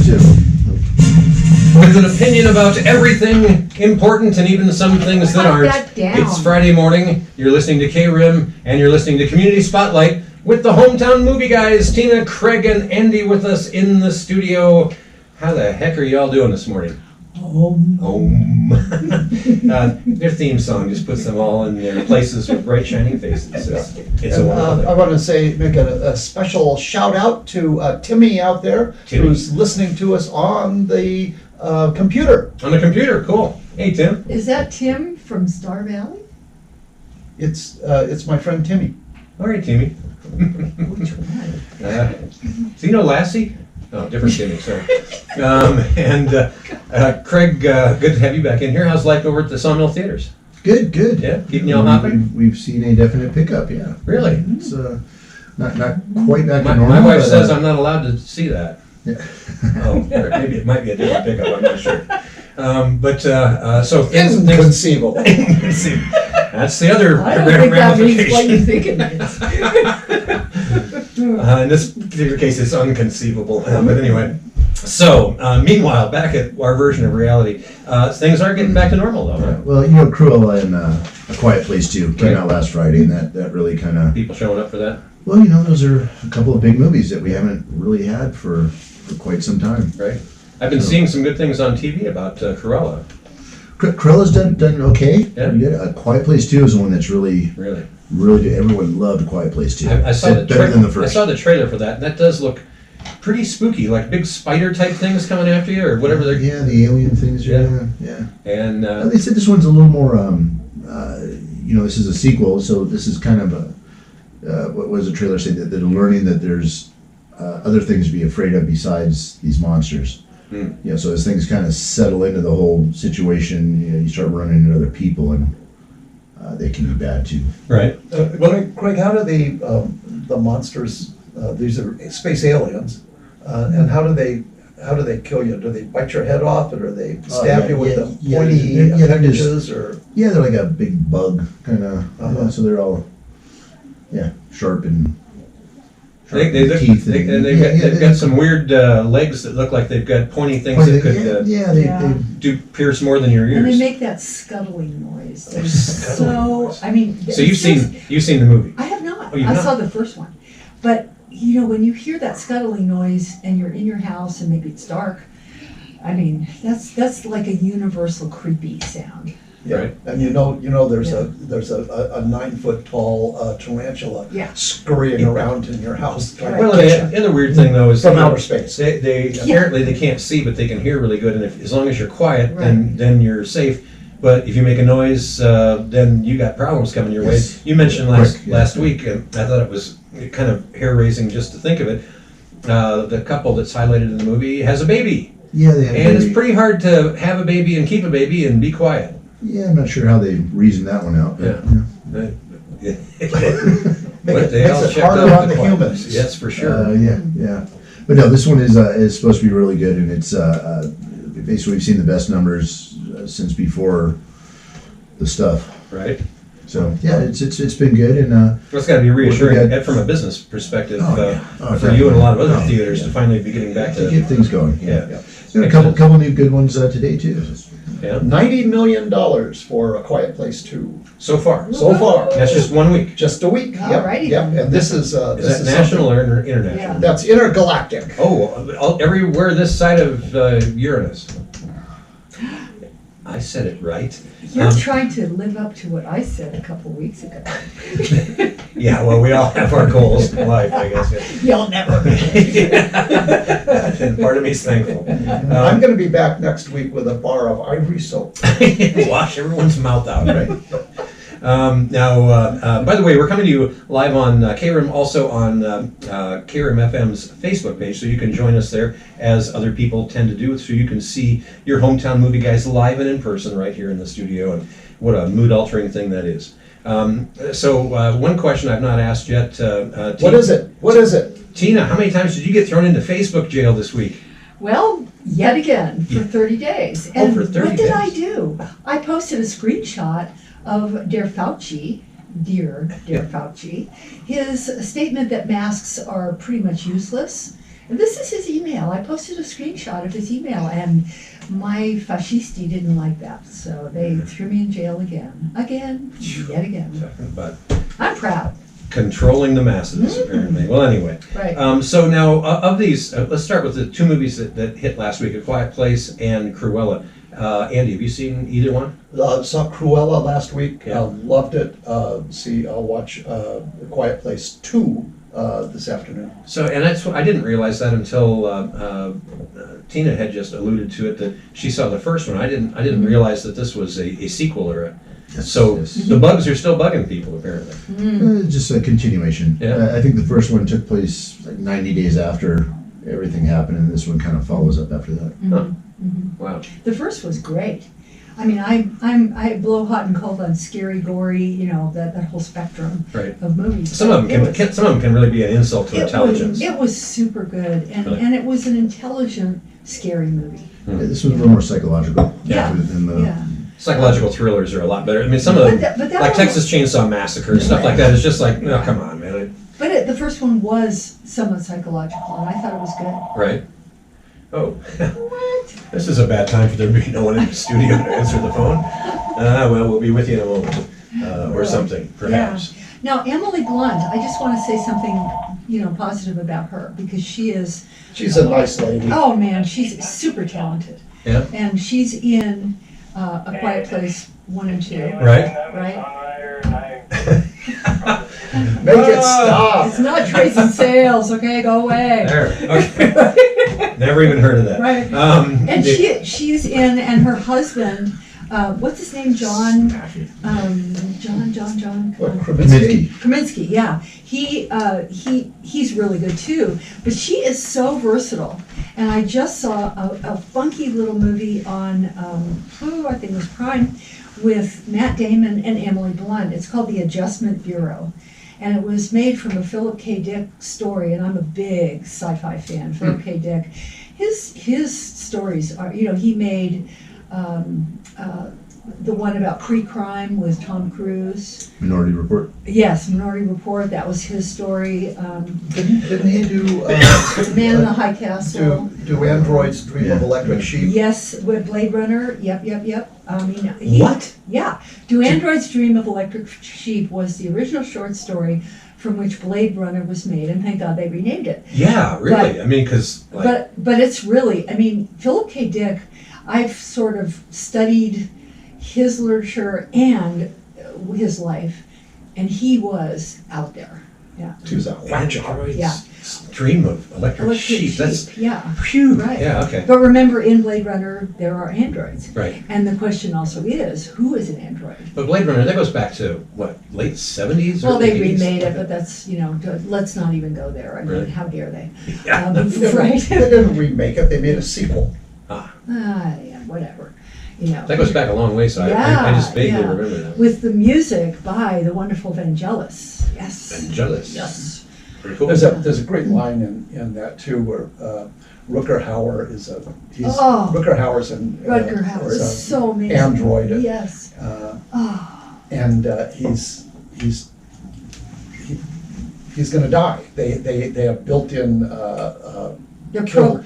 there too. With an opinion about everything important and even some things that aren't. It's Friday morning, you're listening to KRIM, and you're listening to Community Spotlight with the hometown movie guys, Tina, Craig, and Andy with us in the studio. How the heck are y'all doing this morning? Their theme song just puts them all in their places with bright shining faces. It's a wonderful I want to say, make a special shout out to Timmy out there, who's listening to us on the computer. On the computer, cool. Hey, Tim. Is that Tim from Star Valley? It's my friend Timmy. All right, Timmy. Which one? So you know Lassie? Oh, different Timmy, sorry. Craig, good to have you back in here. How's life over at the Sawmill Theaters? Good. Yeah, keeping y'all hopping? We've seen a definite pickup, yeah. Really? It's not quite back to normal. My wife says I'm not allowed to see that. Yeah. Oh, maybe it might be a different pickup, I'm not sure. So things... Inconceivable. That's the other I don't think that means what you ramification. think it is. In this particular case, it's unconceivable. But anyway, so meanwhile, back at our version of reality, things are getting back to normal, though. Right? Well, Cruella and A Quiet Place 2 came out last Friday, and that really kind of... People showing up for that? Well, those are a couple of big movies that we haven't really had for quite some time. Right. I've been seeing some good things on TV about Cruella. Cruella's done okay. Yeah. We did. A Quiet Place 2 is the one that's really good. Everyone loved A Quiet Place 2. I saw better than the first. I saw the trailer for that. That does look pretty spooky, like big spider type things coming after you, or whatever they're. Yeah, the alien things. Yeah. And they said this one's a little more. This is a sequel, so this is kind of a. What was the trailer say? That they're learning that there's other things to be afraid of besides these monsters. So as things kind of settle into the whole situation, you start running into other people, and they can be bad too. Right. Craig, how do the monsters? These are space aliens, and how do they kill you? Do they bite your head off, or do they stab you with the pointy appendages? They're like a big bug kind of. So they're all sharp and. They've got some weird legs that look like they've got pointy things that could they pierce more than your ears. And they make that scuttling noise. So you've seen the movie? I have not. Oh, you've I not? saw the first one. But when you hear that scuttling noise and you're in your house and maybe it's dark, that's like a universal creepy sound. Yeah, right. And there's a 9 foot tall tarantula scurrying around in your house. Well, the other weird thing though is from outer space. They apparently they can't see, but they can hear really good, and as long as you're quiet, then you're safe. But if you make a noise, then you got problems coming your way. You mentioned last week, and I thought it was kind of hair raising just to think of it. The couple that's highlighted in the movie has a baby. Yeah, they have a baby. And it's pretty hard to have a baby and keep a baby and be quiet. Yeah, I'm not sure how they reasoned that one out. But they all makes it checked harder out on the humans. Yes, for sure. Yeah. But no, this one is supposed to be really good, and it's basically we've seen the best numbers since before the stuff. Right. So it's been good, and it's got to be reassuring from a business perspective for you and a lot of other theaters to finally be getting back to get things going. Yeah. A couple new good ones today too. Yeah. $90 million for A Quiet Place 2. So far. That's just 1 week. Just a week. Alrighty. Yep. And this is that national or international? Yeah. That's intergalactic. Oh, everywhere this side of Uranus. I said it right. You're trying to live up to what I said a couple weeks ago. Yeah, well, we all have our goals in life, I guess. You'll never be. And part of me's thankful. I'm going to be back next week with a bar of ivory soap. Wash everyone's mouth out, right? Now, by the way, we're coming to you live on KRIM, also on KRIM FM's Facebook page, so you can join us there, as other people tend to do, so you can see your hometown movie guys live and in person right here in the studio, and what a mood-altering thing that is. So one question I've not asked yet. Tina, What is it? Tina, how many times did you get thrown into Facebook jail this week? Well, yet again, for 30 days. Oh, And for 30 what did I days. do? I posted a screenshot of Dear Fauci, Fauci, his statement that masks are pretty much useless And this is his email. I posted a screenshot of his email, and my fascisti didn't like that, so they threw me in jail again, yet again. But I'm proud. controlling the masses, apparently. Well, anyway. Right. So now, of these, let's start with the two movies that hit last week, A Quiet Place and Cruella. Andy, have you seen either one? Saw Cruella last week, Yeah. loved it. I'll watch A Quiet Place 2 this afternoon. So, and that's what I didn't realize that until Tina had just alluded to it, that she saw the first one. I didn't realize that this was a sequel or a. Yes, So yes. the bugs are still bugging people, apparently. Just a continuation. Yeah. I think the first one took place like 90 days after everything happened, and this one kind of follows up after that. Huh. Wow. The first was great. I mean, I blow hot and cold on scary, gory, you know, that whole spectrum Right. of movies. Some of them can really be an insult to intelligence. It was super good, and, Really? and it was an intelligent, scary movie. Yeah, this was a little more psychological. Yeah. Than the, Yeah. Psychological thrillers are a lot better. I mean, some of them, But that like one- Texas Chainsaw Massacre, stuff like that, is just like, no, come on, man. But the first one was somewhat psychological, and I thought it was good. Right? Oh, What? this is a bad time for there to be no one in the studio to answer the phone. Well, we'll be with you in a moment, or something, perhaps. Now, Emily Blunt, I just want to say something, you know, positive about her, because she's She's a nice lady. oh man, she's super talented. Yeah. And she's in A Quiet Place 1 and 2. Right? Right? Make it stop. It's not tracing sales, okay? Go away. There. Okay. Never even heard of that. Right. And she's in, and her husband, what's his name? John. What, Kaminsky. Kaminsky, yeah. He's really good too. But she is so versatile. And I just saw a funky little movie on, I think it was Prime, with Matt Damon and Emily Blunt. It's called The Adjustment Bureau. And it was made from a Philip K. Dick story, and I'm a big sci-fi fan. Philip K. Dick. His stories are, you know, he made the one about pre-crime with Tom Cruise. Minority Report. Yes, Minority Report, that was his story. Didn't he do Man in the High Castle. do Androids Dream of Yeah. Electric Sheep? Yes, with Blade Runner, yep. I mean, What? Yeah. Do Androids Dream of Electric Sheep was the original short story from which Blade Runner was made, and thank God they renamed it. Yeah, really. But- I mean, because, like, But it's really, I mean, Philip K. Dick, I've sort of studied his literature and his life, and he was out there. Yeah. She was a whack job. Android's Yeah. Dream of Electric Sheep. That's, yeah. phew. Right. Yeah, okay. But remember, in Blade Runner, there are androids. Right. And the question also is, who is an android? But Blade Runner, that goes back to, what, late 70s? Well, early they 80s? remade it, but that's, you know, let's not even go there. I mean, Really? how dare they? Yeah. Right. They didn't remake it, they made a sequel. Yeah, whatever. You know. That goes back a long way, so I just vaguely yeah. remember that. With the music by the wonderful Vangelis. Yes. Vangelis. Yes. Pretty cool. There's a great line in that too where Rutger Hauer is Oh. Rutger Hauer's an Rutger Hauer is is a so amazing. android. Yes. And he's going to die. They have built-in They're kill-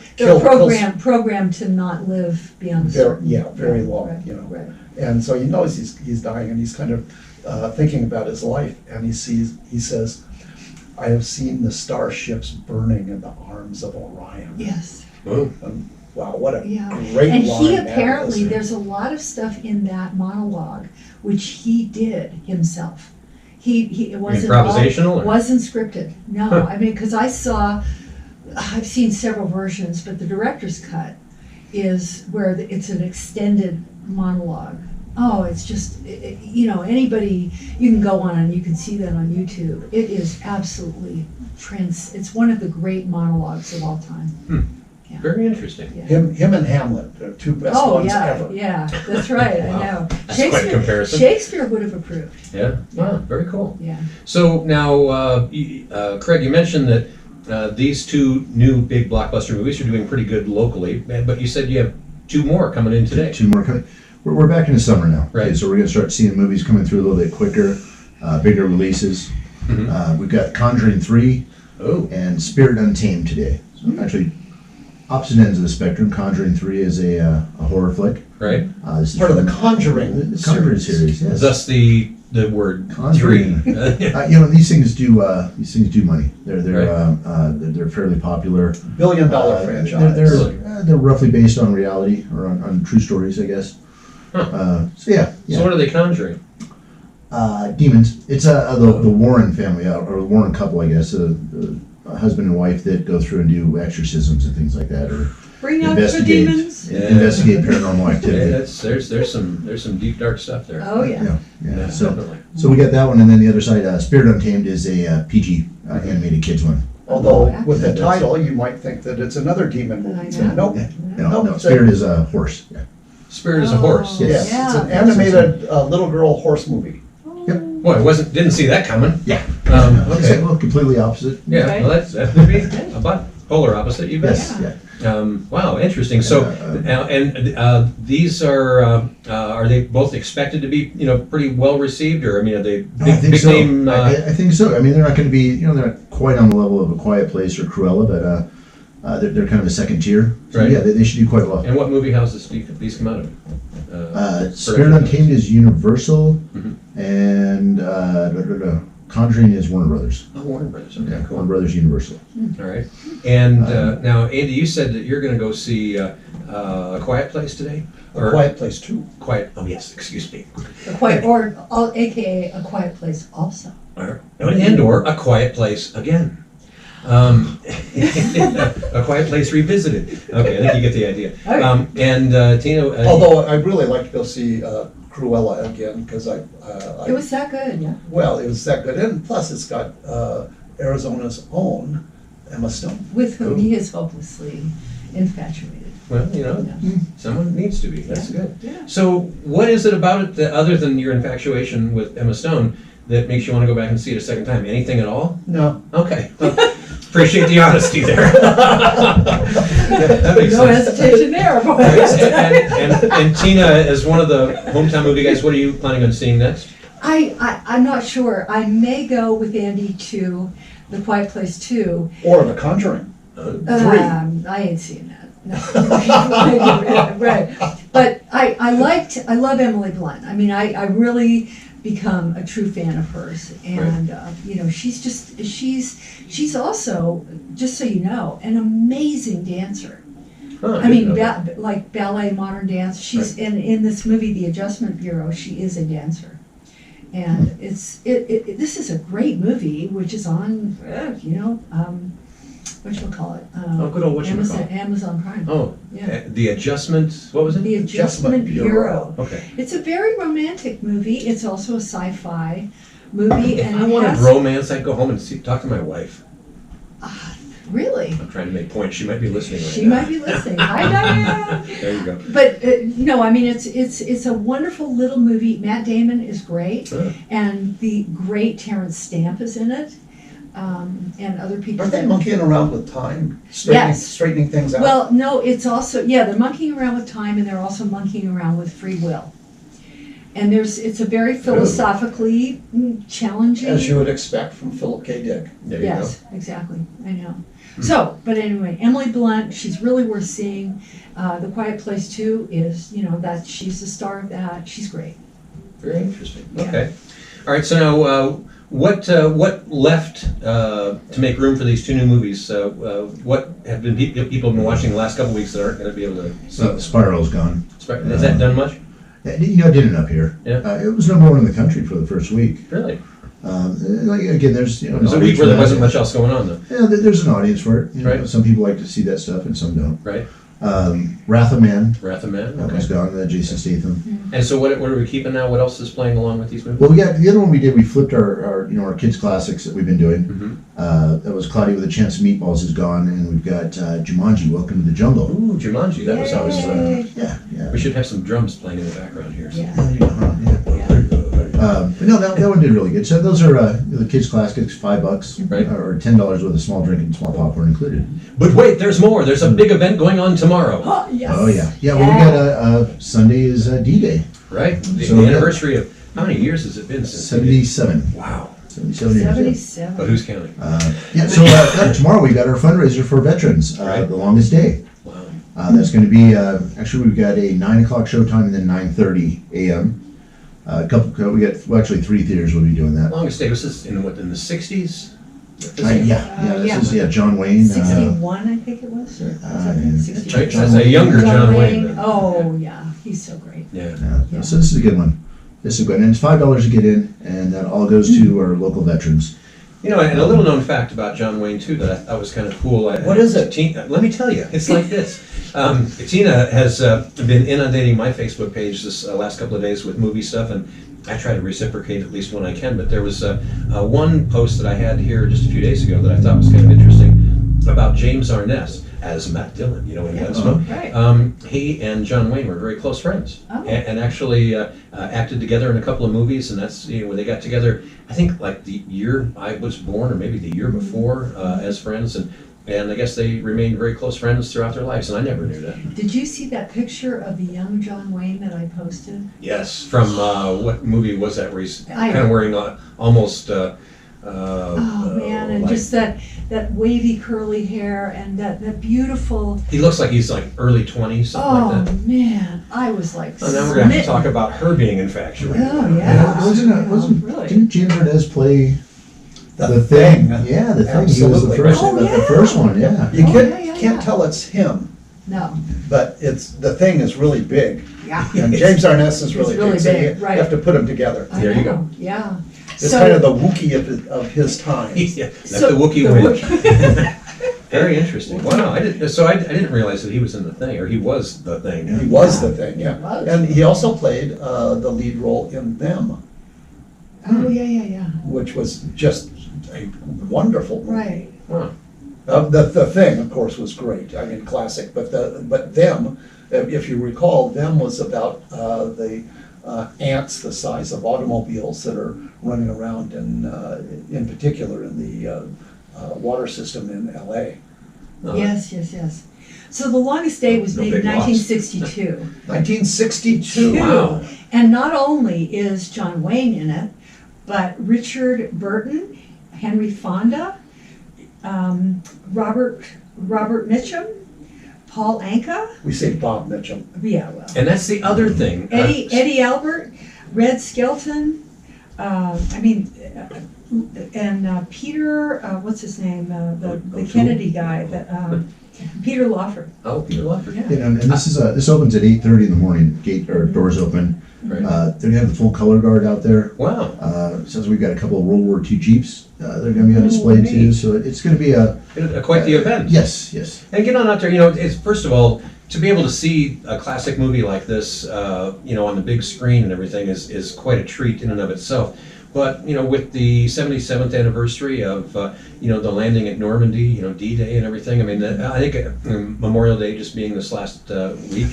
programmed to not live beyond a certain. very long, Right, you know. Right. And so he knows he's dying, and he's kind of thinking about his life, and he says, "I have seen the starships burning in the arms of Orion." Yes. Oh, Wow, what a Yeah. great And line he that apparently, is. there's a lot of stuff in that monologue which he did himself. It wasn't Improvisational, or? wasn't scripted. No, I mean, because I've seen several versions, but the director's cut is where it's an extended monologue. Oh, it's just, you know, anybody, you can go on and you can see that on YouTube. It is absolutely it's one of the great monologues of all time. very interesting. Yeah. Him and Hamlet, the two best ones ever. Yeah, that's right, Wow. I know. That's quite a comparison. Shakespeare would have approved, Yeah. Wow, very cool. yeah. So now, Craig, you mentioned that these two new big blockbuster movies are doing pretty good locally, but you said you have two more coming in today. Two more coming. We're back into summer now. Right. Okay, so we're going to start seeing movies coming through a little bit quicker, bigger releases. Mhm. We've got Conjuring 3 Oh, and Spirit Untamed today. actually opposite ends of the spectrum. Conjuring 3 is a horror flick. Right. This is Part of from the Conjuring the Conjuring series. Yes. Thus the word Conjuring. three. These things do money. They're Right. they're fairly popular. billion-dollar franchise. They're roughly based on reality or on true stories, I guess. So yeah. So what are they conjuring? Demons. It's the Warren family or the Warren couple, I guess. A husband and wife that go through and do exorcisms and things like that, or Bring out the investigate demons. Yeah. investigate paranormal Yeah, activity. there's some deep dark stuff there. Oh, yeah. Yeah. Yeah, So definitely. we got that one, and then the other side, Spirit Untamed is a PG animated kids one. Although with the That's- title, you might think that it's another demon movie. I know. Nope. No, Spirit is a horse. Yeah. Spirit is a horse. Oh, Yes, yeah. it's an animated little girl horse movie. Boy, didn't see that coming. Yeah. Okay. Well, completely opposite. Yeah, Okay. well, that would be about polar opposite. You bet. Yes. Yeah. Wow, interesting. So, these are they both expected to be pretty well received, or I mean, are they I think big so. name? I think so. I mean, they're not going to be, they're not quite on the level of A Quiet Place or Cruella, but they're kind of a second tier. So Right. yeah, they should do quite well. And what movie houses do these come out of? Spirit Untamed is Universal, Mhm. and Conjuring is Warner Brothers. Oh, Warner Brothers. Okay, Warner cool. Brothers Universal. All right. And now, Andy, you said that you're going to go see A Quiet Place today. A Quiet Place 2. Quiet. Oh yes, excuse me. A quiet, AKA A Quiet Place also. And/or A Quiet Place again. A Quiet Place Revisited. Okay, I think you get the idea. Okay. And Tina. Although I'd really like to go see Cruella again, because It was that good, yeah. well, it was that good. And plus it's got Arizona's own Emma Stone. With whom he is hopelessly infatuated. Well, Yeah. someone needs to be. That's Yeah. good. Yeah. So, what is it about it that, other than your infatuation with Emma Stone, that makes you want to go back and see it a second time? Anything at all? No. Okay. Well, appreciate the honesty there. That makes No sense. hesitation there, boy. And Tina, as one of the hometown movie guys, what are you planning on seeing next? I'm not sure. I may go with Andy to The Quiet Place 2. Or The Conjuring. I ain't seeing that. No. Right. But I love Emily Blunt. I mean, I really become a true fan of hers. And, she's also, just so you know, an amazing dancer. Oh, I mean, didn't know that. like ballet, modern dance. She's in this movie, The Adjustment Bureau. She is a dancer, and this is a great movie, which is on, whatchamacallit? Good old whatchamacallit. Amazon Prime. Oh, Yeah. The Adjustment. What was it? The Adjustment Bureau. Okay. It's a very romantic movie. It's also a sci-fi movie, If and I it wanted has romance, I'd go home and talk to my wife. really. I'm trying to make points. She might be listening right She now. might be listening. Hi, Diane. There you go. But no, I mean it's a wonderful little movie. Matt Damon is great, Huh. and the great Terrence Stamp is in it, and other people. Aren't they monkeying around with time? Yes. Straightening things out? Well, no, it's also they're monkeying around with time, and they're also monkeying around with free will. And it's a very philosophically challenging. As you would expect from Philip K. Dick. There you Yes, exactly. I know. So, but anyway, Emily Blunt, she's really worth seeing. The Quiet Place 2 is, that she's the star of that. She's great. go. Very interesting. Yeah. Okay. All right. So now, what left to make room for these two new movies? What have been people have been watching the last couple weeks that aren't going to be able to see? So Spiral's gone. Has that done much? It did enough here. Yeah. It was number one in the country for the first week. Really? Again, there's It was a week where there wasn't much else going on, though. Yeah, there's an audience for it. Right. Some people like to see that stuff, and some don't. Right. Wrath of Man. Wrath of Man. That was Okay. gone. Jason Statham. And so, what are we keeping now? What else is playing along with these movies? Well, we got the other one we did. We flipped our kids classics that we've been doing. Mm-hmm. That was Cloudy with a Chance of Meatballs is gone, and we've got Jumanji: Welcome to the Jungle. Ooh, Jumanji. That was always. Yay. Yeah. We should have some drums playing in the background here. So. Yeah. But no, that one did really good. So those are the kids' classics, $5, Right. or $10 with a small drink and small popcorn included. But wait, there's more. There's a big event going on tomorrow. Oh, yes. Oh yeah. Well, we got Sunday is D-Day. Right? The So, yeah. anniversary of how many years has it been since? 77. Wow. 77 years. Yeah. 77. But who's counting? Yeah, so tomorrow we got our fundraiser for veterans, Right. The Longest Day. Wow. That's going to be, actually, we've got a 9 o'clock showtime and then 9:30 a.m. Actually 3 theaters will be doing that. Longest day was this in the 60s? This is John Wayne. 61, I think it was. Or was it 62? Right, that's a younger John Wayne. Then. Oh, yeah, he's so great. Yeah. So this is a good one. This is good, and it's $5 to get in, and that all goes to our local veterans. You know, and a little known fact about John Wayne too that I thought was kind of cool. What is it? Let me tell you, it's like this. Tina has been inundating my Facebook page this last couple of days with movie stuff, and I try to reciprocate at least when I can. But there was one post that I had here just a few days ago that I thought was kind of interesting about James Arness as Matt Dillon, you know, in Gunsmoke. Right. He and John Wayne were very close friends, Oh. and actually acted together in a couple of movies. And that's when they got together. I think like the year I was born, or maybe the year before, as friends, and I guess they remained very close friends throughout their lives. And I never knew that. Did you see that picture of the young John Wayne that I posted? Yes, from what movie was that? Where he's I- kind of wearing almost. Oh man, and like- just that wavy curly hair and that beautiful. He looks like he's like early 20s, something Oh like that. man, I was like. Oh, now we're gonna have to smitten. talk about her being infatuated. Oh yeah. Really? Didn't James Arness play The Thing. Yeah, The Thing. He was the Absolutely. first, Oh, yeah. the first one. Yeah. You Oh, can't yeah. tell it's him, No. but it's The Thing is really big. Yeah. And James Arness is really, It's really so big, you right. have to put them together. I There you know, go. Yeah. It's kind of the Wookiee of his time. Yeah, let the Wookiee win. Very interesting. Wow, I didn't realize that he was in The Thing, or he was The Thing. He was The Thing, yeah. He was. And he also played the lead role in Them, Oh yeah. which was just a wonderful movie. Right. Wow. The Thing, of course, was great. I mean, classic. But Them, if you recall, Them was about the ants the size of automobiles that are running around, in particular in the water system in L.A. Oh, Yes. So The Longest Day was No made in big loss. 1962. 1962. Wow. And not only is John Wayne in it, but Richard Burton, Henry Fonda, Robert Mitchum, Paul Anka, We say Bob Mitchum. yeah, well, And that's the other thing. Eddie Albert, Red Skelton, and Peter, what's his name, the Kennedy guy, Peter Lawford. Oh, Peter Lawford. Yeah. And this opens at 8:30 in the morning. Doors open. Right. They're gonna have the full color guard out there. Wow. Since we've got a couple of World War II Jeeps, they're gonna be on display neat. too. So it's gonna be Quite the event. Yes. And get on out there. You know, it's first of all to be able to see a classic movie like this, on the big screen and everything is quite a treat in and of itself. But with the 77th anniversary of the landing at Normandy, D-Day and everything. I mean, I think Memorial Day just being this last week,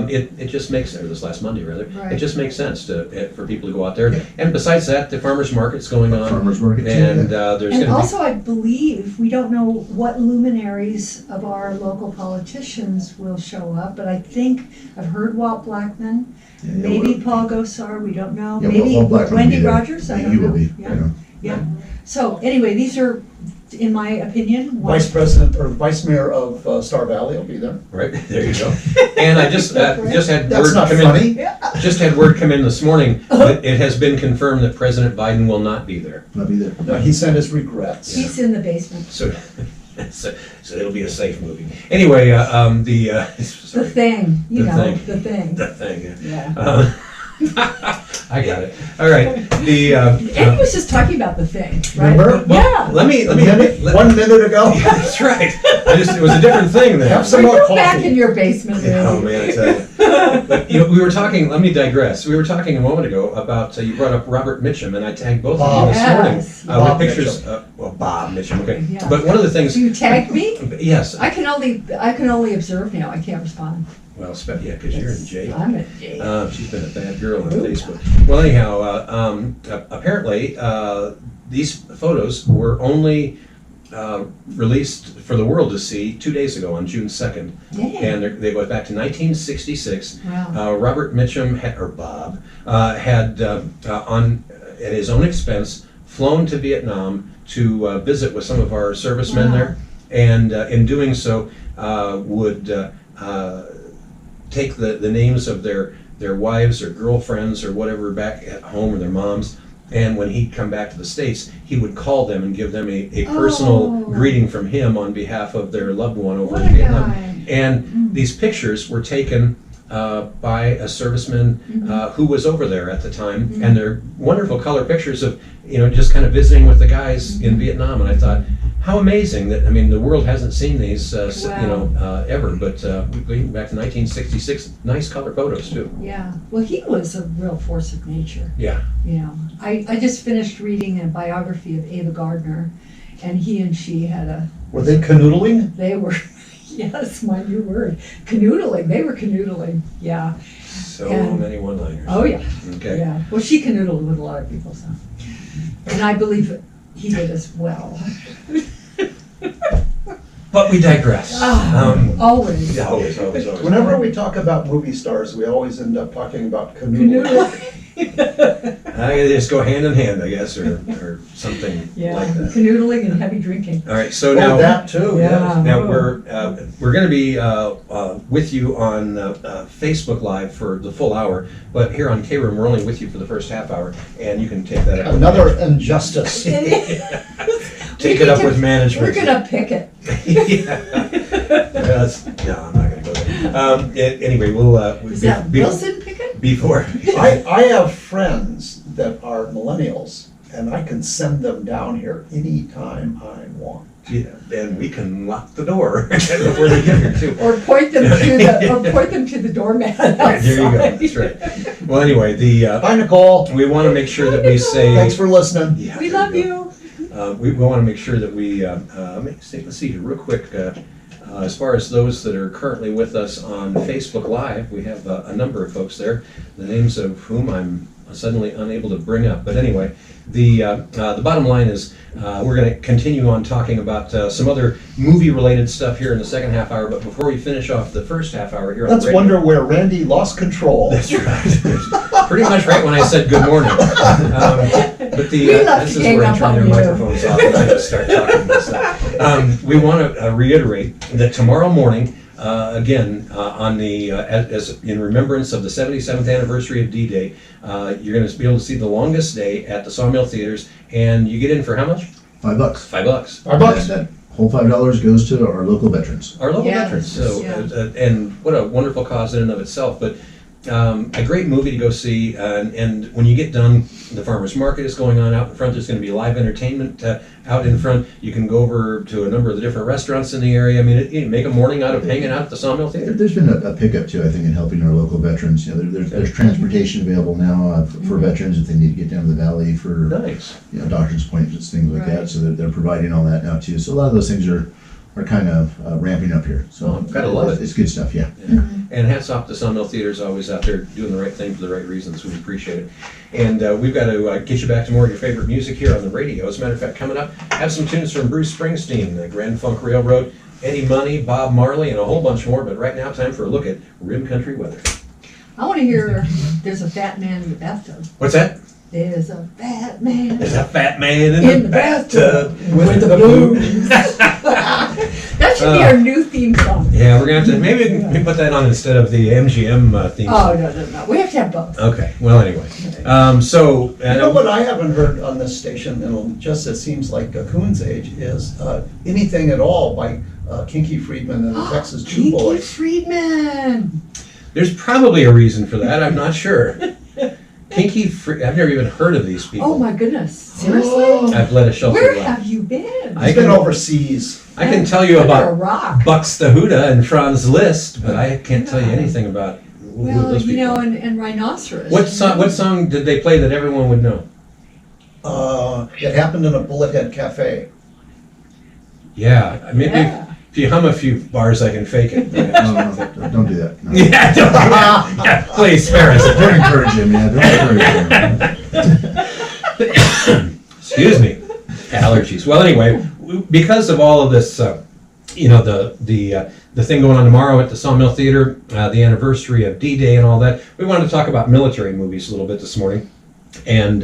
it just makes, or this last Monday rather, Right. it just makes sense for people to go out there. Yeah. And besides that, the farmers market's going on. Farmers market too. And Yeah. there's And going to also, I believe, we don't know what luminaries of our local politicians will show up, but I think I've heard Walt Blackman, maybe Paul Gosar, we don't know. Yeah, Maybe Walt Blackman will Wendy be there. Rogers, I Yeah, don't he know. will be. Yeah. So anyway, these are, in my opinion, Vice President or Vice Mayor of Star Valley will be there. Right there you go. And I just had That's word not come funny. in. Just had word come in this morning that it has been confirmed that President Biden will not be there. I'll be there. No, he sent his regrets. He's in the basement. So, so it'll be a safe movie. Anyway, The sorry, Thing, The Thing. the thing. the thing. Yeah. I got it. All right. Eddie was just talking about The Thing, right? Remember? Yeah. Let me. 1 minute ago. That's right. It was a different thing then. Have some more You're back coffee. in your basement, Oh really. man, I tell you. But, we were talking. Let me digress. We were talking a moment ago about you brought up Robert Mitchum, and I tagged both of you this Yes. morning Bob with pictures. Bob Mitchum. Okay, Yeah. but one of the things. You tagged me? Yes. I can only observe now. I can't respond. Well, yeah, because you're in jail. I'm in jail. She's been a bad girl on Facebook. Well, anyhow, apparently these photos were only released for the world to see 2 days ago on June 2nd. Yeah. And they go back to 1966. Wow. Robert Mitchum, Bob, had at his own expense flown to Vietnam to visit with some of our servicemen Wow. there, and in doing so, would take the names of their wives or girlfriends or whatever back at home, or their moms. And when he'd come back to the States, he would call them and give them a personal Oh. greeting from him on behalf of their loved one over What in a Vietnam. guy. And these pictures were taken by a serviceman who was over there at the time, and they're wonderful color pictures of, just kind of visiting with the guys in Vietnam. And I thought, how amazing that, I mean, the world hasn't seen these, ever, but going back to 1966, nice color photos too. Yeah, well, he was a real force of nature. Yeah. I just finished reading a biography of Ava Gardner, and he and she had Were they canoodling? they were, yes, my new word, canoodling. They were canoodling, yeah. So And- many one-liners. Oh, yeah. Okay. Yeah, well, she canoodled with a lot of people, so. And I believe he did as well. But we digress. Always. Yeah, always. Whenever we talk about movie stars, we always end up talking about canoodling. Canoodling. I just go hand in hand, I guess, or something Yeah, like that. canoodling and heavy drinking. All right, so Oh, now that too, yes. Yeah. now we're going to be with you on Facebook Live for the full hour, but here on KRIM we're only with you for the first half hour, and you can take that up. Another injustice. Take it up with management. We're gonna pick it. No, I'm not going to go there. Anyway, we'll. Is that Wilson Pickett? Before. I have friends that are millennials, and I can send them down here anytime I want. Yeah, and we can lock the door before they get here too. Or point them to the doormat outside. There you go. That's right. Well, anyway, Bye, Nicole. we want to make sure that we say. Thanks for listening. Yeah, We there love go. you. We want to make sure that we, let's see here real quick, as far as those that are currently with us on Facebook Live, we have a number of folks there, the names of whom I'm suddenly unable to bring up. But anyway, the bottom line is we're going to continue on talking about some other movie-related stuff here in the second half hour, but before we finish off the first half hour here on Let's the radio. wonder where Randy lost control. That's right. Pretty much right when I said good morning. But We love this to is hang where I up turn on their you. microphones off and I just start talking about stuff. We want to reiterate that tomorrow morning, again, on the as in remembrance of the 77th anniversary of D-Day, you're going to be able to see The Longest Day at the Sawmill Theaters, and you get in for how much? $5. $5. $5. That whole $5 goes to our local veterans. Our local Yes, veterans. So, yeah. and what a wonderful cause in and of itself. But a great movie to go see. And when you get done, the farmers market is going on out in front. There's going to be live entertainment out in front. You can go over to a number of the different restaurants in the area. I mean, you make a morning out of hanging out at the Sawmill Theater. There's been a pickup too, I think, in helping our local veterans. There's transportation available now for veterans if they need to get down to the valley for Nice. doctor's appointments, things like Right. that. So they're providing all that now too. So a lot of those things are kind of ramping up here. So Gotta love it. It's good stuff, yeah. And hats off to Sawmill Theaters, always out there doing the right thing for the right reasons. We appreciate it. And we've got to get you back to more of your favorite music here on the radio. As a matter of fact, coming up, have some tunes from Bruce Springsteen, the Grand Funk Railroad, Eddie Money, Bob Marley, and a whole bunch more. But right now, time for a look at Rim Country weather. I want to hear There's a Fat Man in the Bathtub. What's that? There's a fat man There's a fat man in the bathtub with the blues. That should be our new theme song. Yeah, we're going to have to, maybe we can put that on instead of the MGM theme Oh, song. no. We have to have both. Okay, well, anyway. So, You know what I haven't heard on this station, and just it seems like a Coon's age, is anything at all by Kinky Friedman and the Texas Two Kinky Boys. Friedman. there's probably a reason for that. I'm not sure. I've never even heard of these people. Oh my goodness. Seriously? Oh, I've led a sheltered Where life. have you been? I He's been can- overseas. I can tell you Under a about rock. Bucks the Huda and Franz Liszt, but I can't tell you anything about who Well, those people are. and Rhinoceros. What song did they play that everyone would know? It happened in a Bullethead Cafe. Yeah, maybe Yeah. if you hum a few bars, I can fake it. No, don't do that. No. Yeah, don't do that. Yeah, please spare us. Don't encourage him, yeah. Don't encourage him. Excuse me, allergies. Well, anyway, because of all of this, the thing going on tomorrow at the Sawmill Theater, the anniversary of D-Day and all that, we wanted to talk about military movies a little bit this morning, and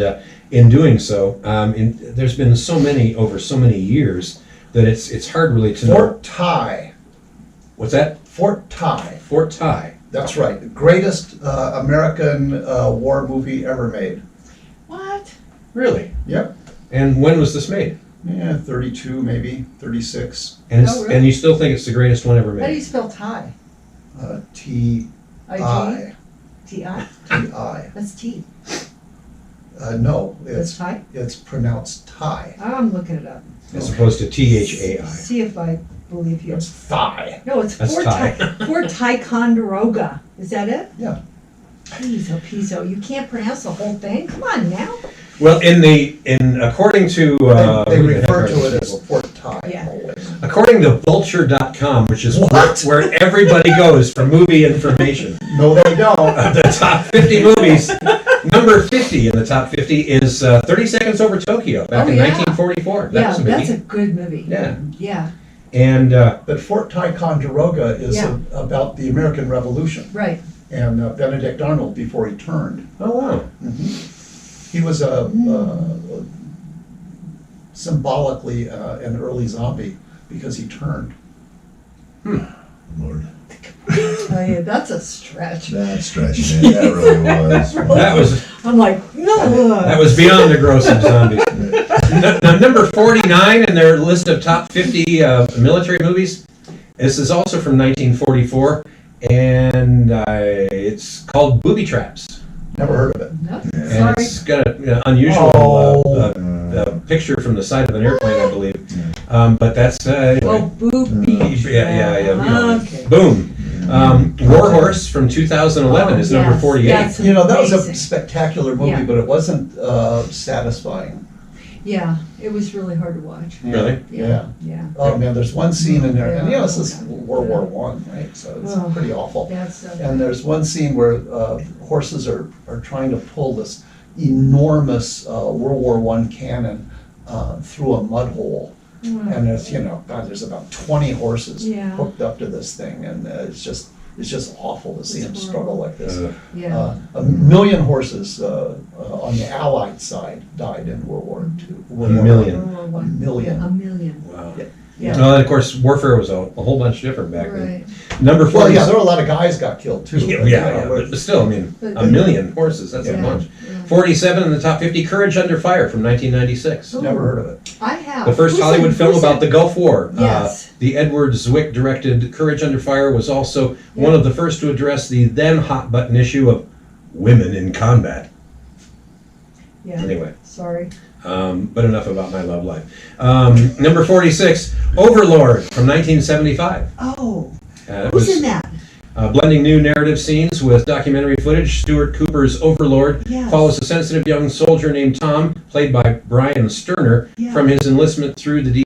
in doing so. There's been so many over so many years that it's hard really to know. Fort Ty. What's that? Fort Ty. Fort Ty. That's right. The greatest American war movie ever made. What? Really? Yep. And when was this made? Yeah, 32 maybe, 36. And Oh, really? and you still think it's the greatest one ever How do you made? spell tie? T-I. I-G? T-I? T-I. That's T. No, That's tie? it's pronounced Thai. I'm looking it up. As opposed to Thai. See if I believe you. It's thigh. No, it's That's Fort Fort Ticonderoga. Is that it? Yeah. Pizzo. You can't pronounce the whole thing? Come on now. Well, according to They who the heck refer are to these it as people? Fort Thai Yeah. always. According to Vulture.com, which is What? where everybody goes for movie information, No, they don't. the top 50 movies, number 50 in the top 50 is 30 Seconds Over Tokyo, back in yeah. 1944. That Yeah, was a that's a biggie. good movie. Yeah. Yeah, And But Fort Ticonderoga is Yeah. about the American Revolution right. and Benedict Arnold before he turned. oh wow. He was symbolically an early zombie because he turned. Lord, Oh, yeah, that's a stretch. that stretch, man, that really was. That was I'm like, no. that was beyond the gross of zombies. Now, number 49 in their list of top 50 military movies. This is also from 1944, and it's called Booby Traps. Never heard of it. No, And sorry. it's got an unusual picture from the side of an airplane, I believe. But that's Oh, anyway. booby. Yeah. You know, Okay. Boom. Warhorse from 2011 is number yes, 48. yes. You know, that was a Amazing. spectacular movie, Yeah. but it wasn't satisfying. Yeah, it was really hard to watch. Really? Yeah. Yeah. Oh man, there's one scene in there, and you know, this is Yeah. World War One, right? So it's Oh. pretty awful. That's And there's one scene where horses are trying to pull this enormous World War One cannon through a mud hole. And there's, there's about 20 horses Yeah. hooked up to this thing, and it's just awful to see It's them horrible. struggle like this. yeah. 1 million horses on the Allied side died in World War II. A million. World War I. million. Yeah, a million. Wow. Yeah. Well, and of course, warfare was a whole bunch different back then. Right. Number 40. Well, yeah, there were a lot of guys got killed too. Yeah, but still, I mean, But- a million horses, that's a Yeah. bunch. Yeah. 47 in the top 50, Courage Under Fire from 1996. Never heard of it. I have. The first Who's Hollywood in- film who's about in- the Gulf War. Yes. The Edward Zwick directed Courage Under Fire was also one of the first to address the then hot button issue of women in combat. Yeah. Anyway, Sorry. but enough about my love life. Number 46, Overlord from 1975. Oh, It who's was, in that? blending new narrative scenes with documentary footage. Stuart Cooper's Overlord Yes. follows a sensitive young soldier named Tom, played by Brian Sterner, Yeah. from his enlistment through the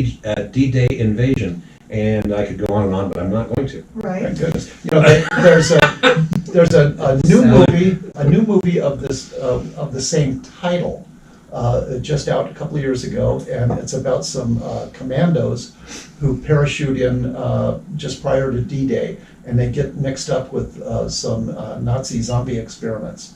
D-Day invasion. And I could go on, but I'm not going to. Right. Thank goodness. There's a new movie of the same title just out a couple of years ago, and it's about some commandos who parachute in just prior to D-Day, and they get mixed up with some Nazi zombie experiments.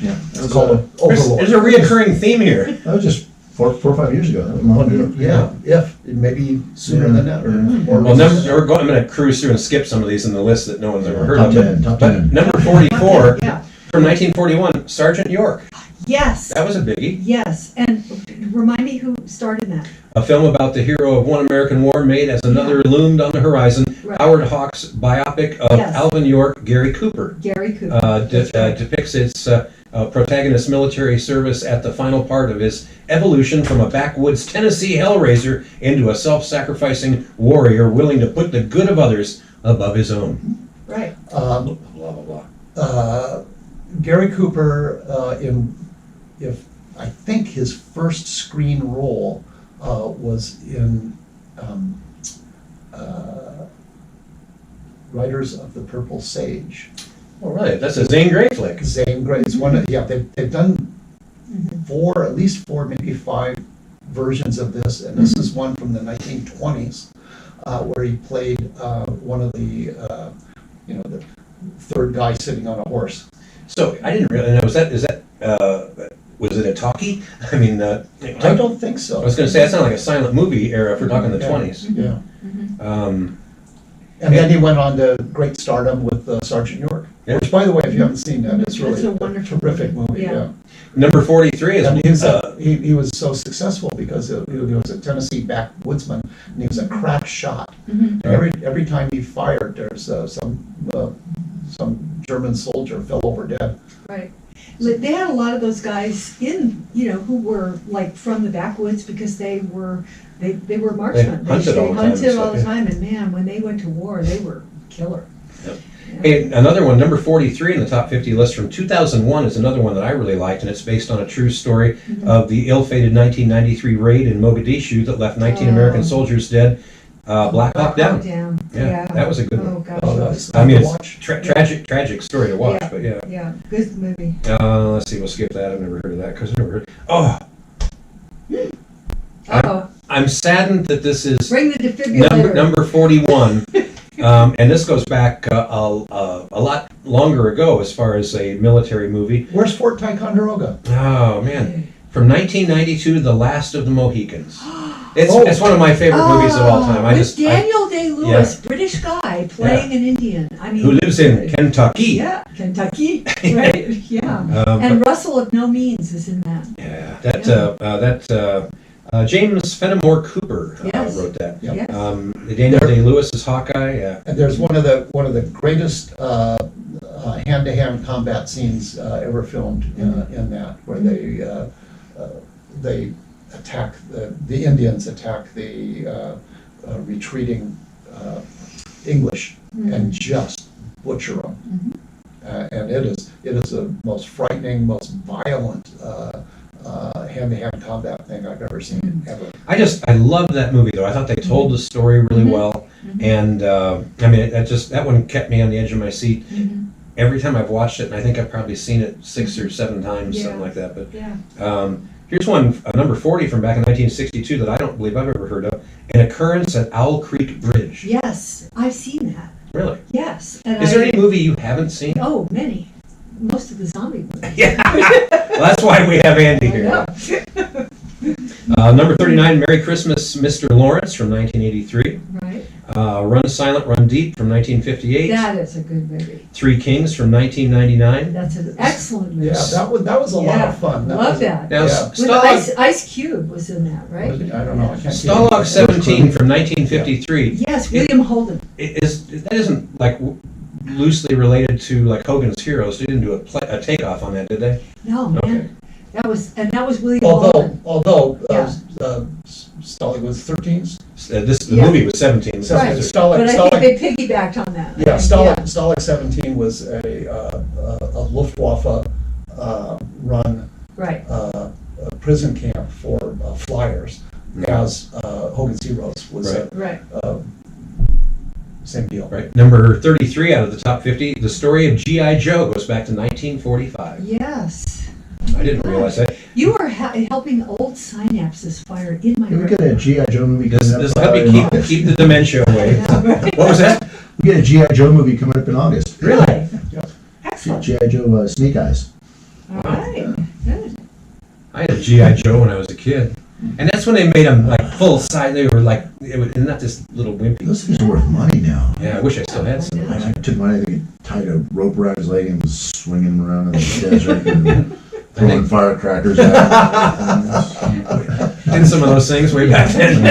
Yeah, It's called Overlord. There's a reoccurring theme here. that was just four or 5 years ago. That was long ago. Yeah, if maybe sooner than that, or Well, I'm going to cruise through and skip some of these in the list that no one's ever heard Top of. 10, top But 10. number 44 Yeah. from 1941, Sergeant York. Yes. That was a biggie. Yes. And remind me who starred in that. A film about the hero of one American war made as another loomed on the horizon. Right. Howard Hawks' biopic of Yes. Alvin York, Gary Cooper, Gary Cooper. That's right. depicts its protagonist's military service at the final part of his evolution from a backwoods Tennessee hellraiser into a self-sacrificing warrior willing to put the good of others above his own. Right. Blah, blah, blah. Gary Cooper I think his first screen role was in Riders of the Purple Sage. All right, that's a Zane Grey flick. Zane Grey. It's one. They've done at least four, maybe 5 versions of this, and this is one from the 1920s where he played one of the the third guy sitting on a horse. So I didn't really know. Was it a talkie? I mean, I don't think so. I was going to say, that sounded like a silent movie era if we're talking the 20s. Yeah. Um, And then he went on to great stardom with Sergeant York, Yeah. which, by the way, if you haven't seen that, it's really It's a a wonderful terrific movie. Yeah. Yeah. number 43 is... And he was so successful because he was a Tennessee backwoodsman, and he was a crack shot. Mhm. And every time he fired, there's some German soldier fell over dead. Right. They had a lot of those guys in, who were like from the backwoods because they were marksmen. They hunted all the time and hunted all stuff, the yeah. time, and man, when they went to war, they were killer. Yep. Yeah. Hey, another one, number 43 in the top 50 list from 2001 is another one that I really liked, and it's based on a true story of the ill-fated 1993 raid in Mogadishu that left 19 American soldiers dead. Black Hawk Down. Yeah, that was a good one. Oh, gosh. Oh, that's I mean, to it's tragic story to watch, but yeah. Yeah, good movie. Let's see, we'll skip that. I've never heard of that because I've never heard. Oh, Uh-oh, I'm saddened that this is bring the defibrillator. number 41, and this goes back a lot longer ago as far as a military movie. Where's Fort Ticonderoga? Oh man, from 1992, The Last of the Mohicans. It's one of my favorite movies of all time. With Daniel Day-Lewis, British guy playing an Indian. I mean, who lives in Kentucky. Yeah, Kentucky. Right. Yeah. And Russell of No Means is in that. Yeah, James Fenimore Cooper Yes. wrote that. Yep. Yes. Daniel Day-Lewis is Hawkeye. Yeah. And there's one of the greatest hand-to-hand combat scenes ever filmed in that, where they attack the Indians attack the retreating English and just butcher them. And it is the most frightening, most violent hand-to-hand combat thing I've ever seen ever. I loved that movie though. I thought they told the story really well, and I mean that one kept me on the edge of my seat. Every time I've watched it, and I think I've probably seen it 6 or 7 times, something like that. But here's one, number 40 from back in 1962 that I don't believe I've ever heard of, An Occurrence at Owl Creek Bridge. Yes, I've seen that. Really? Yes. Is there any movie you haven't seen? Oh, many. Most of the zombie movies. Yeah. Well, that's why we have Andy here. Number 39, Merry Christmas, Mr. Lawrence from 1983. Right. Run Silent, Run Deep from 1958. That is a good movie. Three Kings from 1999. That's an excellent movie. Yeah, that was a lot of fun. Love that. Now, Yeah. With Ice Cube was in that, right? I don't know. I can't Stalag 17 from 1953. Yes, William Holden. That isn't like loosely related to like Hogan's Heroes. They didn't do a takeoff on that, did they? No, man. Okay. That was William Holden. Although Yeah. Stalag was 13. The movie was 17. So- Right. Stalag- But I Stalag- think they piggybacked on that. Yeah, Stalag 17 was a Luftwaffe run Right. prison camp for flyers, as Hogan's Heroes was Right. same deal. Right. Number 33 out of the top 50, the story of G.I. Joe goes back to 1945. Yes. I didn't realize that. You are helping old synapses fire in my We brain. get a G.I. Joe movie This coming up. will help in you August. keep the dementia away. What was that? We get a G.I. Joe movie coming up in August. Really? Yeah. Excellent. G.I. Joe Snake Eyes. All right. Good. I had a G.I. Joe when I was a kid. And that's when they made them like full size. They were like, not this little wimpy. Those things are worth money now. Yeah, I wish I still had some of I those. took mine, I think, tied a rope around his leg and was swinging him around in the desert and throwing firecrackers at him. Did some of those things way back then.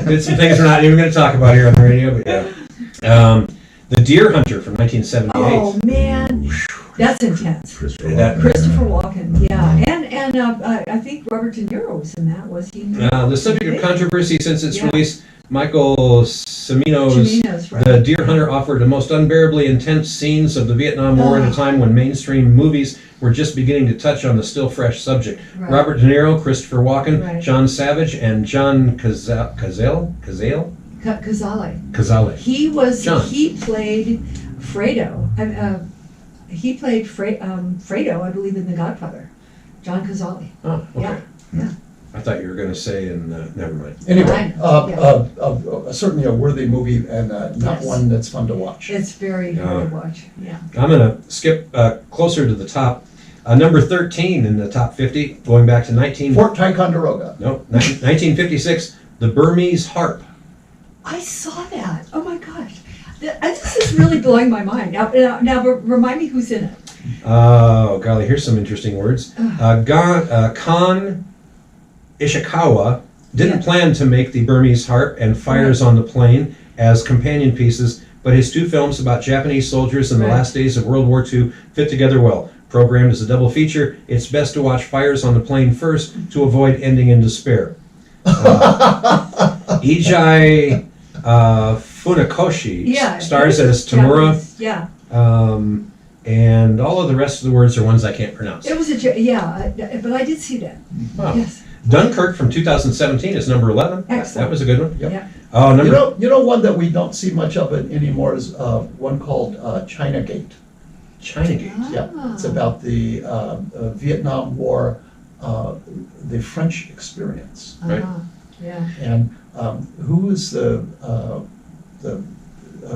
Did some things we're not even going to talk about here on the radio, but yeah. The Deer Hunter from 1978. Oh man, that's intense. Christopher Walken, yeah, and I think Robert De Niro was in that. Was he? The subject of controversy since its release, Michael Cimino's right. The Deer Hunter offered the most unbearably intense scenes of the Vietnam War at a time when mainstream movies were just beginning to touch on the still fresh subject. Right. Robert De Niro, Christopher Walken, Right. John Savage, and John Cazale. Cazale. He played Fredo. He played Fredo, I believe, in The Godfather. John Cazale. Oh, okay. Yeah. I thought you were going to say, never mind. Anyway, Right. certainly a worthy movie and not Yes. one that's fun to watch. It's very hard to watch. Yeah. I'm going to skip closer to the top. Number 13 in the top 50, going back to Fort Ticonderoga. 1956, The Burmese Harp. I saw that. Oh my gosh. This is really blowing my mind. Now remind me who's in it. Oh, golly, here's some interesting words. Khan Ishikawa didn't plan to make the Burmese Harp and Fires on the Plain as companion pieces, but his two films about Japanese soldiers in the last days of World War II fit together well. Programmed as a double feature, it's best to watch Fires on the Plain first to avoid ending in despair. Ijai Funakoshi stars as Tamura. Japanese, yeah. And all of the rest of the words are ones I can't pronounce. It was but I did see that. Wow. Yes. Dunkirk from 2017 is number 11. Excellent. That was a good one. Yep. Yeah. Oh, number You know one that we don't see much of it anymore is one called China Gate. China Gate. Yeah, it's about the Vietnam War, the French experience. Right. Yeah. And who was the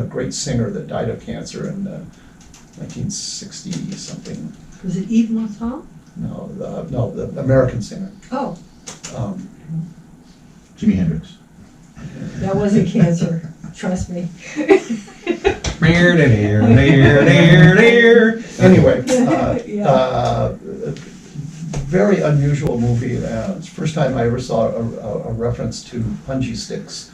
great singer that died of cancer in 1960 something? Was it Yves Montand? No, the American singer. Oh, Jimi Hendrix. that wasn't cancer. Trust me. Anyway, Yeah. very unusual movie. It's the first time I ever saw a reference to punji sticks.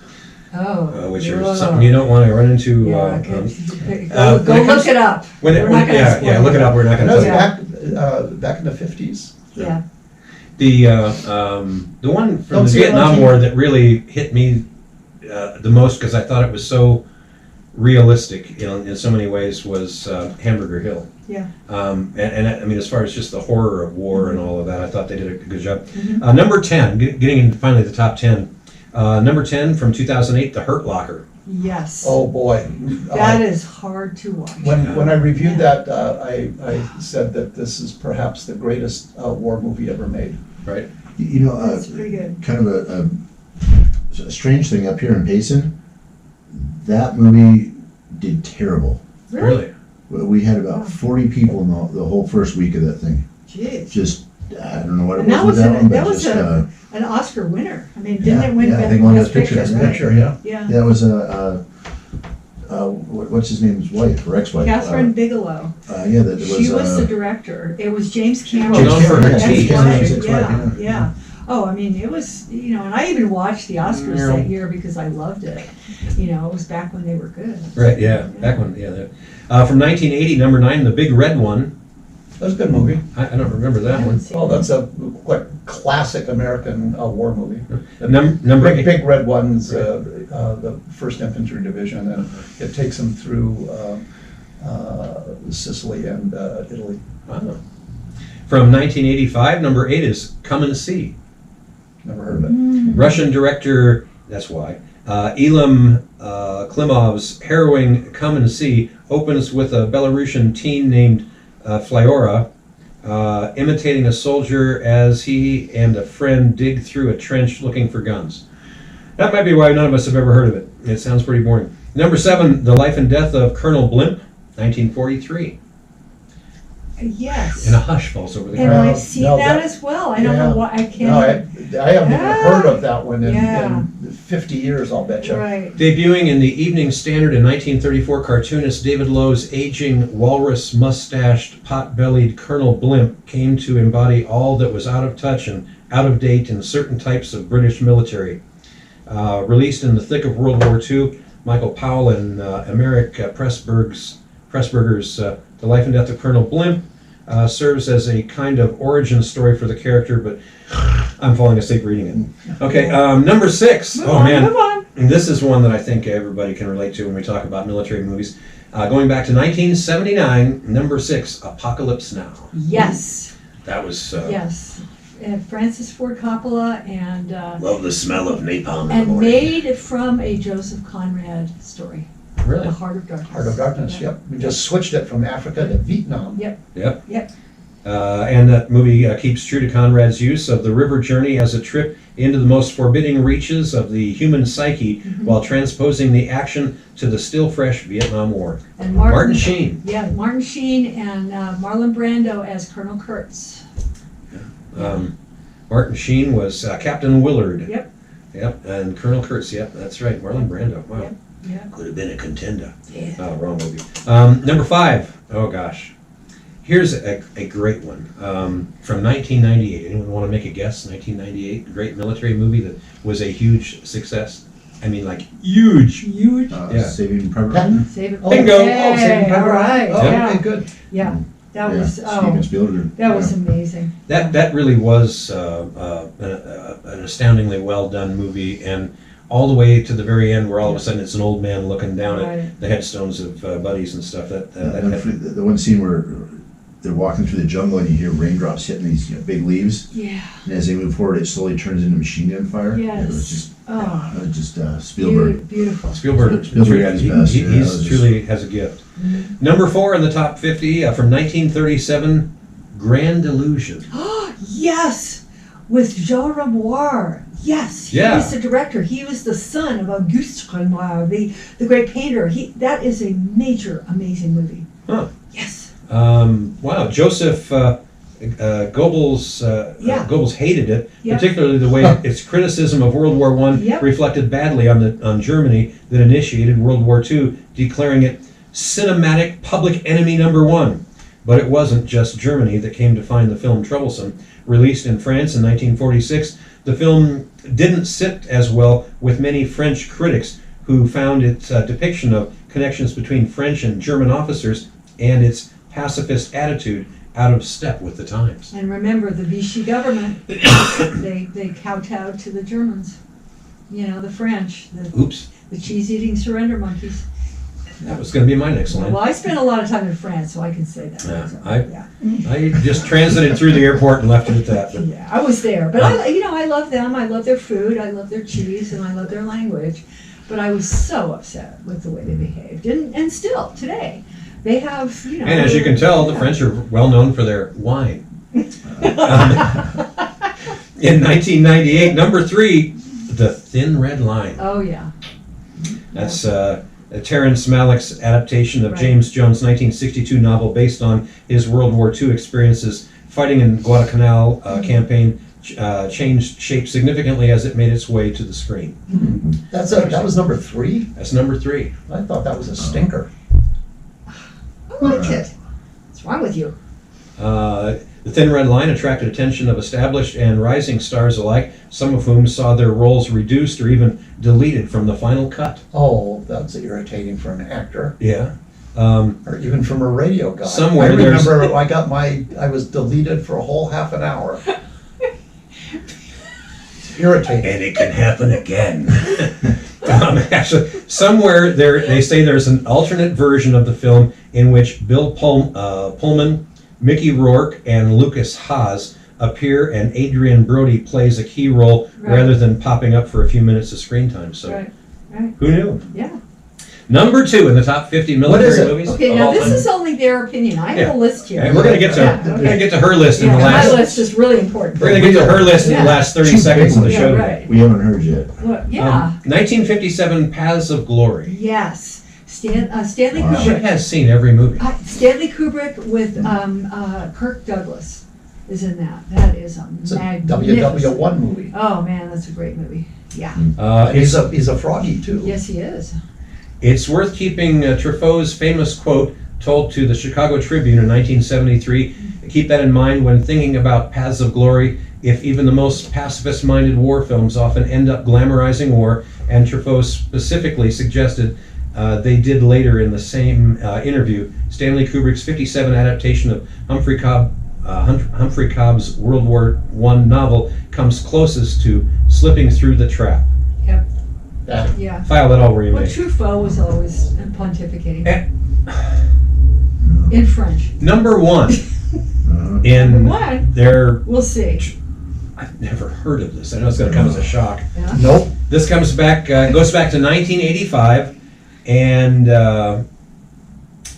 Oh. Which are something you don't want to run into. Yeah, when go it look comes- it up. When it, We're not gonna yeah, spoil look it up. We're not And going that to was tell you. back in the 50s. Yeah. The one from Don't the see it on Vietnam TV. War that really hit me the most because I thought it was so realistic in so many ways was Hamburger Hill. Yeah. And I mean, as far as just the horror of war and all of that, I thought they did a good job. Mhm. Number 10, getting into finally the top 10. Number 10 from 2008, The Hurt Locker. Yes. Oh boy. That is hard to watch. When I reviewed that, I said that this is perhaps the greatest war movie ever made. Right. You know, That's pretty good. kind of a strange thing up here in Payson, that movie did terrible. Really? We had about Wow. 40 people in the whole first week of that thing. Jeez. Just, I don't know what it And that was was with that one, that but was just, an Oscar winner. I mean, didn't Yeah, it win yeah, I think one of those pictures, Best right? Picture, yeah. Yeah. that was what's his name, his wife, or ex-wife? Catherine Bigelow. Yeah, that was. She was the director. It was James Cameron. Well known for her Ex-wife. teeth. Cameron's ex-wife, Yeah, yeah. yeah. Oh, I mean, it was, and I even watched the Oscars Yeah. that year because I loved it. It was back when they were good. Right, yeah. Back when, yeah. From 1980, number 9, The Big Red One. That was a good movie. I don't remember I that haven't one. seen Oh, it. that's a quite classic American war movie. The Number Big Red One's the First Infantry Division, and it takes them through Sicily and Italy. Wow. From 1985, number 8 is Come and See. Never heard of it. Russian director, that's why, Ilham Klimov's harrowing Come and See opens with a Belarusian teen named Flyora imitating a soldier as he and a friend dig through a trench looking for guns. That might be why none of us have ever heard of it. It sounds pretty boring. Number 7, The Life and Death of Colonel Blimp, 1943. Yes. And a hush falls over the And crowd. Well, I've seen no, that that- as well. I don't know yeah. why I No, can't. I haven't even Ah. heard of that one in Yeah. 50 years, I'll bet you. Right. Debuting in the Evening Standard in 1934, cartoonist David Lowe's aging, walrus-mustached, pot-bellied Colonel Blimp came to embody all that was out of touch and out of date in certain types of British military. Released in the thick of World War II, Michael Powell and Emeric Pressburger's The Life and Death of Colonel Blimp serves as a kind of origin story for the character, but I'm falling asleep reading it. Okay, number 6. Move Oh on, man. move on. And this is one that I think everybody can relate to when we talk about military movies. Going back to 1979, number 6, Apocalypse Now. Yes. That was Yes. Francis Ford Coppola and love the smell of napalm in the morning. made from a Joseph Conrad story, Really? The Heart of Darkness. Heart of Darkness, yep. We just switched it from Africa to Vietnam. Yep. Yep. Yep. And that movie keeps true to Conrad's use of the river journey as a trip into the most forbidding reaches of the human psyche while transposing the action to the still fresh Vietnam War. And Martin Sheen. Yeah, Martin Sheen and Marlon Brando as Colonel Kurtz. Martin Sheen was Captain Willard. Yep. Yep, and Colonel Kurtz. Yep, that's right. Marlon Brando. Wow. Yep. Yeah. Could have been a contender. Yeah. Oh, wrong movie. Number 5. Oh, gosh. Here's a great one from 1998. Anyone want to make a guess? 1998, a great military movie that was a huge success. I mean, like, huge. Huge. Yeah. Saving Private Ryan? Save it. Bingo. Oh, Saving Private all right. Ryan. Oh, Yeah. okay, good. Yeah. That was Steven Spielberg. that was amazing. That really was an astoundingly well done movie, and all the way to the very end, where all of a sudden it's an old man looking down Right. at the headstones of buddies and stuff. The one scene where they're walking through the jungle and you hear raindrops hitting these big leaves, Yeah. and as they move forward, it slowly turns into machine gun fire. Yes. It was just, Oh. Spielberg. Beautiful. Spielberg at his best. Yeah, that was just- truly has a gift. Number 4 in the top 50 from 1937, Grand Illusion. Yes, with Jean Renoir. Yes, he Yeah. was the director. He was the son of Auguste Renoir, the great painter. That is a major, amazing movie. Huh. Yes. Wow, Joseph Goebbels, Yeah. Goebbels hated it, Yep. particularly the way its criticism of World War I Yep. reflected badly on Germany that initiated World War II, declaring it cinematic public enemy number 1. But it wasn't just Germany that came to find the film troublesome. Released in France in 1946, the film didn't sit as well with many French critics who found its depiction of connections between French and German officers and its pacifist attitude out of step with the times. And remember, the Vichy government, they kowtowed to the Germans. You know, the French, Oops, the cheese-eating surrender monkeys. that was going to be my next line. Well, I spent a lot of time in France, so I can say that. Yeah, Yeah. I just transited through the airport and left it at that. But Yeah, I was there, but I love them. I love their food. I love their cheese, and I love their language. But I was so upset with the way they behaved, and still today, they have and as you can tell, the French are well known for their wine. In 1998, number 3, The Thin Red Line. Oh yeah. That's Terrence Malick's adaptation of Right. James Jones' 1962 novel based on his World War II experiences. Fighting in Guadalcanal campaign changed shape significantly as it made its way to the screen. That was number 3? That's number 3. I thought that was a stinker. I liked it. What's wrong with you? The Thin Red Line attracted attention of established and rising stars alike, some of whom saw their roles reduced or even deleted from the final cut. Oh, that's irritating for an actor, Yeah. or even from a radio guy. Somewhere I there's- remember I was deleted for a whole half an hour. It's irritating. And it can happen again. Actually, somewhere they say there's an alternate version of the film in which Bill Pullman, Mickey Rourke, and Lucas Haas appear, and Adrian Brody plays a key role Right. rather than popping up for a few minutes of screen time. So, Right. who knew? Yeah. Number 2 in the top 50 military What is it? movies. Okay, of now all this time. is only their opinion. I have Yeah. a list here. Okay, we're gonna get to Yeah, we're gonna get to her list in Yeah, the my last. list is really important. We're gonna get to her list in Yeah. the last 30 She's seconds of the big. show. Yeah, today. right. We haven't heard yet. Well, yeah. 1957, Paths of Glory. Yes. Stanley Wow. She Kubrick. has seen every movie. Stanley Kubrick with Kirk Douglas is in that. That is It's a magnificent. WW1 movie. Oh man, that's a great movie. Yeah. And he's a froggy too. Yes, he is. It's worth keeping Truffaut's famous quote told to the Chicago Tribune in 1973. Keep that in mind when thinking about Paths of Glory. If even the most pacifist-minded war films often end up glamorizing war, and Truffaut specifically suggested they did later in the same interview, Stanley Kubrick's '57 adaptation of Humphrey Cobb's World War I novel comes closest to slipping through the trap. Yep. That- Yeah. File that all where you Well, may. Truffaut was always pontificating Eh. in French. Number 1 Uh, in What? their We'll see. I've never heard of this. I know it's going to come as a shock. Yeah. Nope. This comes back, goes back to 1985, and the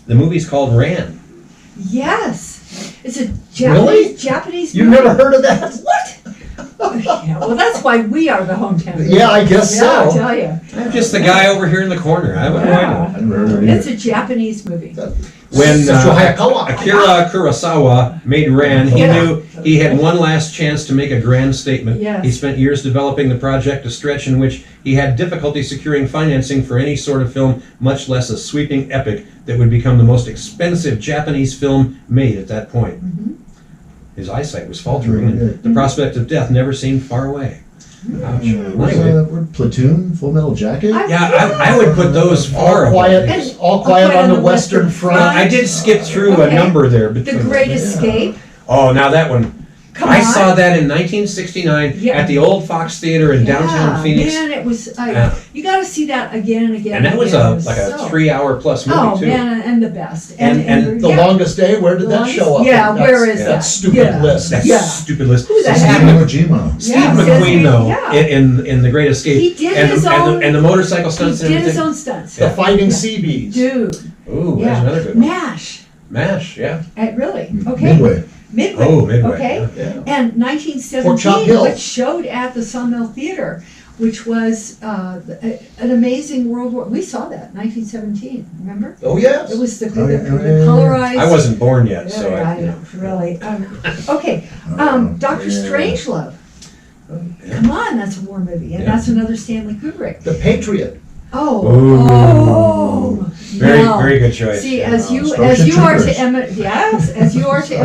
movie's called Ran. Yes. It's a Really? Japanese You've movie. never heard of that? What? Yeah, well, that's why we are the hometown. Yeah, I guess Yeah, I so. tell you. I'm just the guy over here in the corner. I wouldn't Yeah. mind I never heard of it It's either. a Japanese movie. When Hayakawa. Akira Kurosawa made Ran, he Yeah. knew he had one last chance to make a grand statement. Yes. He spent years developing the project, a stretch in which he had difficulty securing financing for any sort of film, much less a sweeping epic that would become the most expensive Japanese film made at that point. His eyesight was faltering, and the prospect of death never seemed far away. Ouch. Well, anyway, Platoon, Full Metal Jacket? yeah, I would put those far All away. quiet, all quiet on the Western Front. I did skip through a Okay. number there. The between- Great Escape. Oh, now that one. Come I on. saw that in 1969 Yeah. at the old Fox Theater in downtown Yeah, Phoenix. Man, it was. Yeah. You got to see that again and again. And that was again. a It was like a so- 3-hour plus movie Oh too. man, and the best. And The yeah. Longest Day, where did The that Longest- show up? yeah, That's- where is that that? stupid Yeah. list. That Yeah. stupid list. Who the Steve heck? Kojima. Steve Yeah, McQueen though, yeah. in the Great Escape, He did and, his the, own- and the motorcycle He stunts and did his everything. own stunts. The Fighting Yeah. Seabees. Dude. Ooh, Yeah. there's another good one. MASH. MASH, yeah. Really? Mm, Okay. Midway. Midway. Oh, Midway. Okay. Yeah. And Pork Chop 1917, Hill. which showed at the Sawmill Theater, which was an amazing World War. We saw that 1917. Remember? Oh, yes. It was the Oh, yeah, colorized. I wasn't born yet, so Yeah, I, you know. really. Okay. Doctor Yeah. Strangelove. Yeah. Come on, that's a war movie, and Yeah. that's another Stanley Kubrick. The Patriot. Oh, Ooh. oh, Very, no. very good choice. See, yeah. as you Starship are Troopers. to Emma, yes, as you are to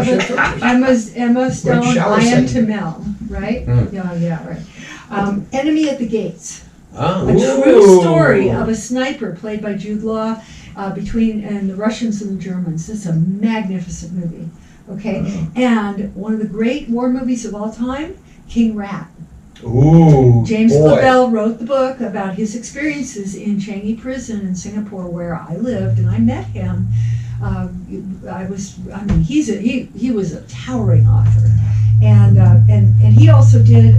Emma Stone, shower I am scene. to Mel, right? Hmm. Yeah, right. Enemy at the Gates, Oh. a true story of a sniper played by Jude Law between the Russians and the Germans. It's a magnificent movie. Okay, and one of the great war movies of all time, King Rat. Ooh, James boy. Clavell wrote the book about his experiences in Changi Prison in Singapore, where I lived, and I met him. He was a towering author, and he also did.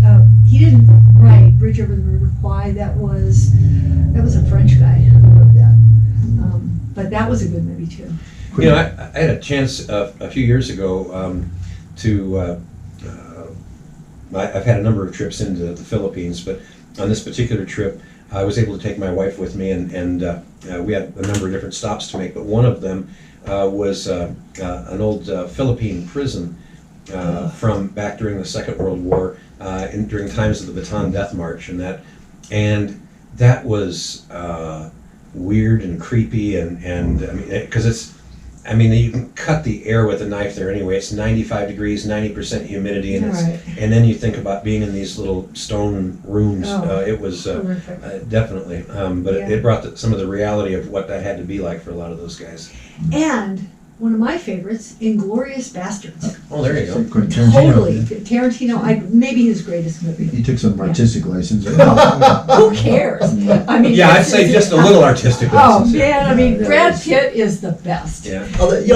He didn't write Bridge Over the River Kwai. That was a French guy who wrote that. But that was a good movie too. You know, I had a chance a few years ago I've had a number of trips into the Philippines, but on this particular trip, I was able to take my wife with me, and we had a number of different stops to make, but one of them was an old Philippine prison from back during the Second World War, during times of the Bataan Death March, and that was weird and creepy, and I mean, because you can cut the air with a knife there anyway. It's 95 degrees, 90% humidity, and Right. and then you think about being in these little stone rooms. Oh, It was Terrific. definitely, but Yeah. it brought some of the reality of what that had to be like for a lot of those guys. And one of my favorites, Inglourious Bastards. Oh, there you go. Quentin Tarantino. Totally, Tarantino. Maybe his greatest movie. He took some artistic license. Who cares? I mean, Yeah, I'd it's- say it's- just a little artistic. Oh license, yeah. man, I mean, Yeah. Brad Pitt is the best. Yeah.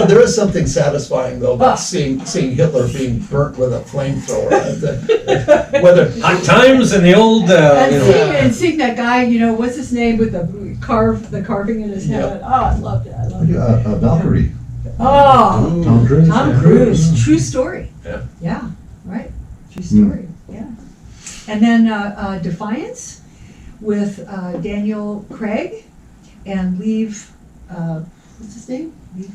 There is something satisfying though Ah. about seeing Hitler being burnt with a flamethrower. Whether Hot times in the old, And seeing that guy, what's his name with the carving in his head. Yep. Oh, I loved it. I loved it. Valkyrie. Oh, Tom Cruise. Tom Cruise, true story. Yeah. Yeah, right. True story. Yeah. And then Defiance with Daniel Craig and Leave. What's his name? Leave.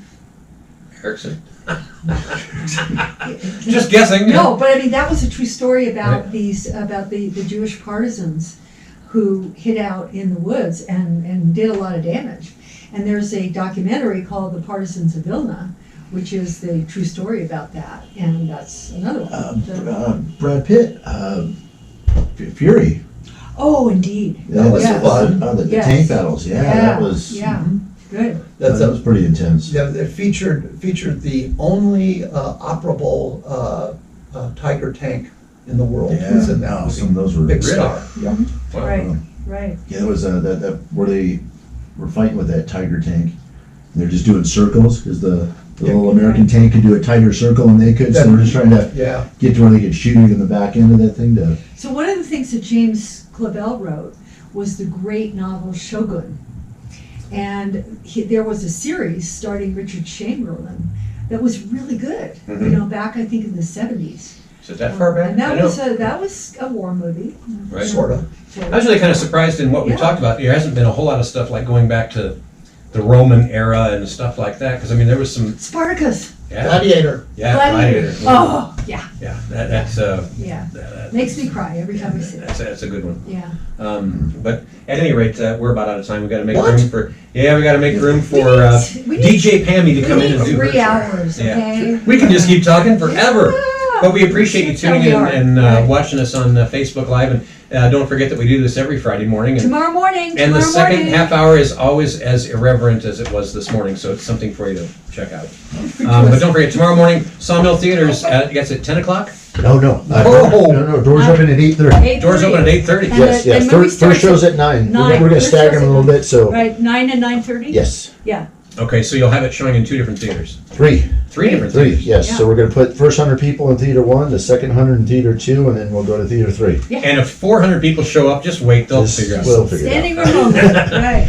Erickson. Just guessing. No, but I mean that was a true story about Right. the Jewish partisans who hid out in the woods and did a lot of damage. And there's a documentary called The Partisans of Vilna, which is the true story about that. And that's another one. Brad Pitt. Fury. Oh, indeed. That was Yes. fun. The Yes. tank battles. Yeah, that was. Yeah, good. That was pretty intense. Yeah, it featured the only operable Tiger tank in the world. Yeah, Was in that movie. some of those were Big really- star. Yeah. Wow. Right, right. Yeah, it was that where they were fighting with that Tiger tank. And they're just doing circles because the little American tank could do a tighter circle than they could. So they're just trying to Yeah. get to where they could shoot it in the back end of that thing to. So one of the things that James Clavell wrote was the great novel Shogun. And there was a series starring Richard Chamberlain that was really good, back, I think, in the 70s. Is it that far back? And I know. that was a war movie. Right. Sort of. I was really kind of surprised in what we Yeah. talked about. There hasn't been a whole lot of stuff like going back to the Roman era and stuff like that. Because I mean, there was some. Spartacus. Yeah. Gladiator. Yeah. Gladiator. Gladiator. Oh, yeah, Yeah. That's yeah. that- Makes me cry every time I see it. that's a good one. Yeah. But at any rate, we're about out of time. We got to make What? room for. Yeah, we got to make room for we need- DJ Pammy to come in and do her 3 show. hours, Yeah. okay? We can just keep talking forever. Yeah. But we appreciate you That's how tuning we in are. and Right. watching us on Facebook Live. And don't forget that we do this every Friday morning. And, Tomorrow morning. and the tomorrow second morning. half hour is always as irreverent as it was this morning. So it's something for you to check out. But don't forget, tomorrow morning, Sawmill Theaters, I guess at 10 o'clock? No, no. Oh. No, doors open at 8:30. 8:30. Doors open at 8:30. And Yes, the- yes. and movie First starts show's at at 9. 9. We're gonna First stagger show's them a little at bit, so, Right, 9 and 9:30? yes. Yeah. Okay, so you'll have it showing in 2 different theaters. 3. 3 different 3, theaters. yes. Yeah. So we're gonna put first 100 people in theater 1, the second 100 in theater 2, and then we'll go to theater 3. And if 400 people show up, just wait. They'll Just- figure out. we'll figure it out. Standing room only, right.